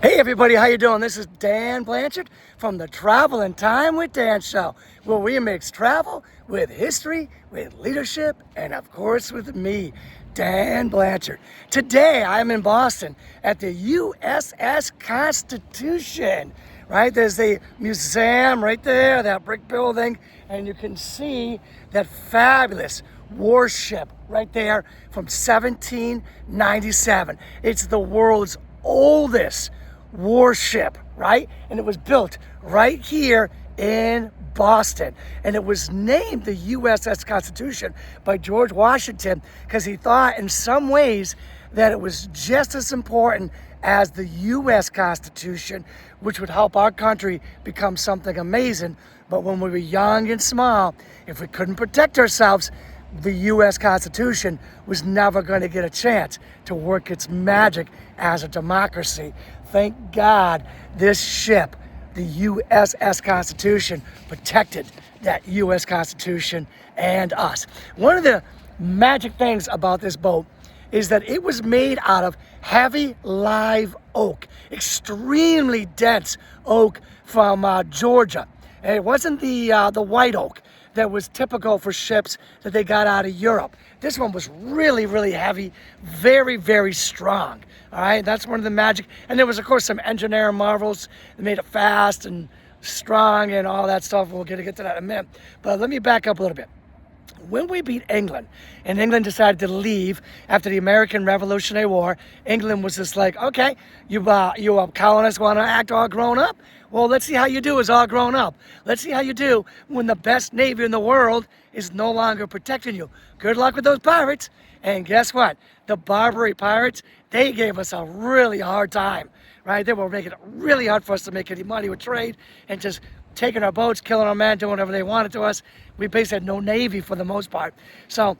Hey everybody, how you doing? This is Dan Blanchard from the Travel in Time with Dan show, where we mix travel with history, with leadership, and of course with me, Dan Blanchard. Today I'm in Boston at the USS Constitution, right? There's the museum right there, that brick building, and you can see that fabulous warship right there from 1797. It's the world's oldest warship, right? And it was built right here in Boston. And it was named the USS Constitution by George Washington because he thought in some ways that it was just as important as the US Constitution, which would help our country become something amazing. But when we were young and small, if we couldn't protect ourselves, the U.S. Constitution was never going to get a chance to work its magic as a democracy. Thank God this ship, the USS Constitution, protected that U.S. Constitution and us. One of the magic things about this boat is that it was made out of heavy live oak, extremely dense oak from Georgia. And it wasn't the white oak that was typical for ships that they got out of Europe. This one was really, really heavy, very, very strong. All right, that's one of the magic. And there was, of course, some engineering marvels that made it fast and strong and all that stuff. We'll get to that in a minute. But let me back up a little bit. When we beat England, and England decided to leave after the American Revolutionary War, England was just like, okay, you colonists want to act all grown up? Well, let's see how you do as all grown up. Let's see how you do when the best navy in the world is no longer protecting you. Good luck with those pirates. And guess what? The Barbary Pirates, they gave us a really hard time, right? They were making it really hard for us to make any money with trade and just taking our boats, killing our men, doing whatever they wanted to us. We basically had no navy for the most part. So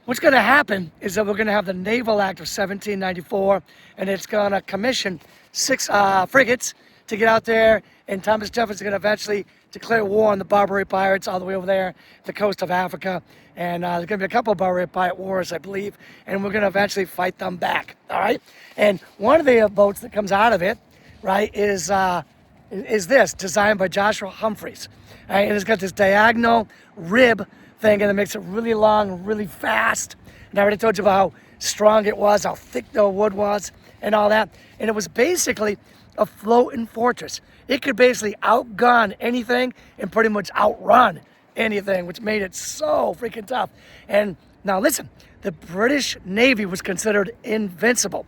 what's going to happen is that we're going to have the Naval Act of 1794, and it's going to commission 6 frigates to get out there, and Thomas Jefferson's going to eventually declare war on the Barbary Pirates all the way over there, the coast of Africa. And there's going to be a couple of Barbary Pirate wars, I believe, and we're going to eventually fight them back, all right? And one of the boats that comes out of it, right, is this, designed by Joshua Humphreys. Right? And it's got this diagonal rib thing, and it makes it really long and really fast. And I already told you about how strong it was, how thick the wood was, and all that. And it was basically a floating fortress. It could basically outgun anything and pretty much outrun anything, which made it so freaking tough. And now listen, the British Navy was considered invincible.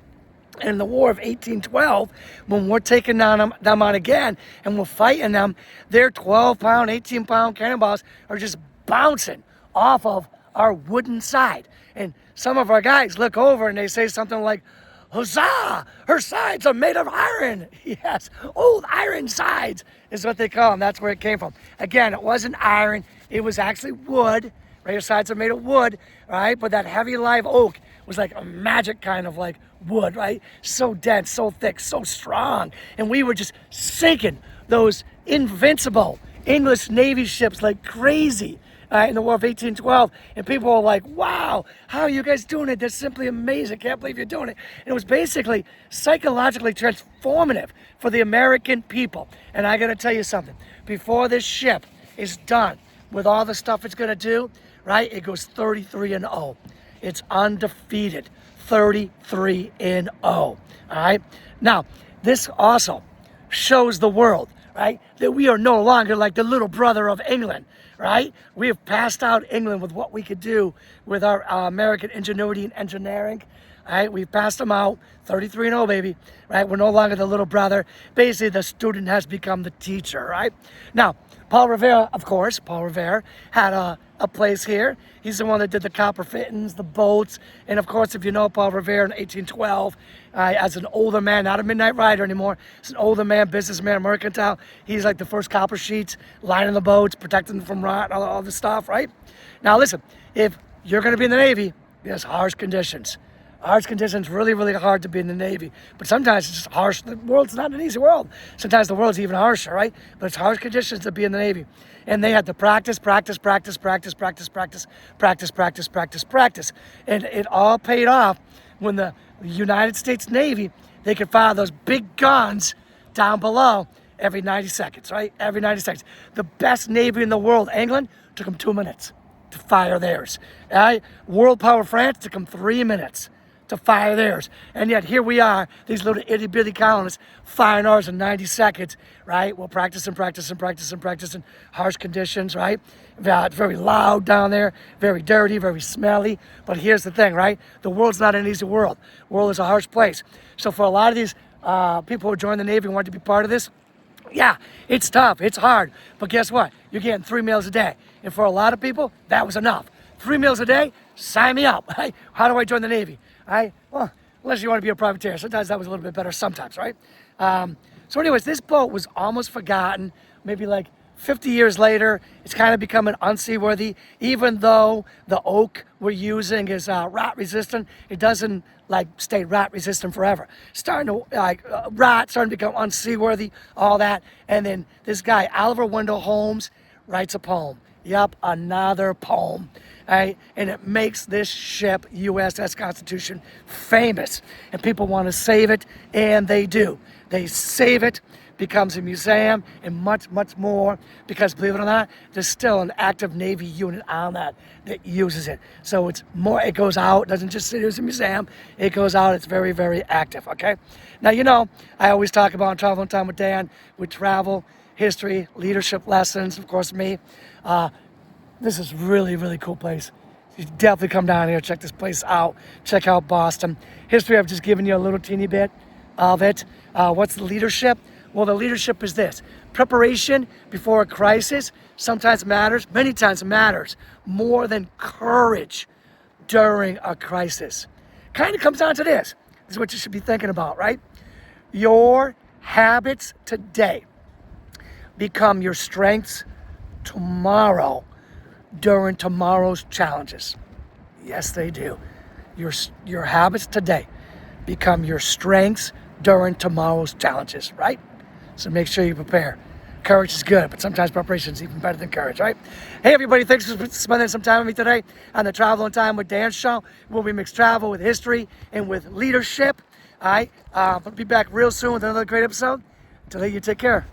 In the War of 1812, when we're taking them on again and we're fighting them, their 12-pound, 18-pound cannonballs are just bouncing off of our wooden side. And some of our guys look over and they say something like, "Huzzah! Her sides are made of iron." Yes, old Ironsides is what they call them. That's where it came from. Again, it wasn't iron. It was actually wood. Right? Her sides are made of wood, right? But that heavy live oak was like a magic kind of like wood, right? So dense, so thick, so strong. And we were just sinking those invincible English Navy ships like crazy in the War of 1812. And people were like, wow, how are you guys doing it? That's simply amazing. Can't believe you're doing it. And it was basically psychologically transformative for the American people. And I got to tell you something. Before this ship is done with all the stuff it's going to do, right, it goes 33-0. It's undefeated, 33-0. All right. Now, this also shows the world, right, that we are no longer like the little brother of England, right? We have passed out England with what we could do with our American ingenuity and engineering. All right, we've passed them out, 33-0, baby, right? We're no longer the little brother. Basically, the student has become the teacher, right? Now, Paul Revere, of course, Paul Revere had a place here. He's the one that did the copper fittings, the boats, and of course, if you know Paul Revere in 1812, as an older man, not a midnight rider anymore, as an older man, businessman, mercantile, he's like the first copper sheets, lining the boats, protecting them from rot, all this stuff, right? Now, listen, if you're going to be in the Navy, there's harsh conditions. Harsh conditions, really, really hard to be in the Navy. But sometimes it's just harsh. The world's not an easy world. Sometimes the world's even harsher, right? But it's harsh conditions to be in the Navy. And they had to practice. And it all paid off when the United States Navy, they could fire those big guns down below every 90 seconds, right? Every 90 seconds. The best Navy in the world, England, took them 2 minutes to fire theirs. Right? World power France took them 3 minutes to fire theirs. And yet here we are, these little itty bitty colonists firing ours in 90 seconds, right? We'll practice in harsh conditions, right? It's very loud down there, very dirty, very smelly. But here's the thing, right? The world's not an easy world. The world is a harsh place. So for a lot of these people who join the Navy and want to be part of this, yeah, it's tough, it's hard. But guess what? You're getting 3 meals a day. And for a lot of people, that was enough. 3 meals a day, sign me up. Right? How do I join the Navy? Well, unless you want to be a privateer. Sometimes that was a little bit better sometimes, right? So anyways, this boat was almost forgotten. Maybe like 50 years later, it's kind of becoming unseaworthy. Even though the oak we're using is rot resistant, it doesn't like stay rot resistant forever. Starting to rot, starting to become unseaworthy, all that. And then this guy, Oliver Wendell Holmes, writes a poem. Yep, another poem. Right? And it makes this ship, USS Constitution, famous. And people want to save it, and they do. They save it, becomes a museum, and much, much more, because believe it or not, there's still an active Navy unit on that uses it. So it's more, it goes out, it doesn't just sit as a museum, it goes out, it's very, very active, okay? Now, you know, I always talk about Traveling Time with Dan, with travel, history, leadership lessons, of course, me. This is really, really cool place. You should definitely come down here, check this place out, check out Boston. History, I've just given you a little teeny bit of it. What's the leadership? Well, the leadership is this. Preparation before a crisis sometimes matters, many times matters, more than courage during a crisis. Kind of comes down to this. This is what you should be thinking about, right? Your habits today become your strengths tomorrow during tomorrow's challenges. Yes, they do. Your habits today become your strengths during tomorrow's challenges, right? So make sure you prepare. Courage is good, but sometimes preparation is even better than courage, right? Hey, everybody, thanks for spending some time with me today on the Traveling Time with Dan show, where we mix travel with history and with leadership. All right, I'll be back real soon with another great episode. Until then, you take care.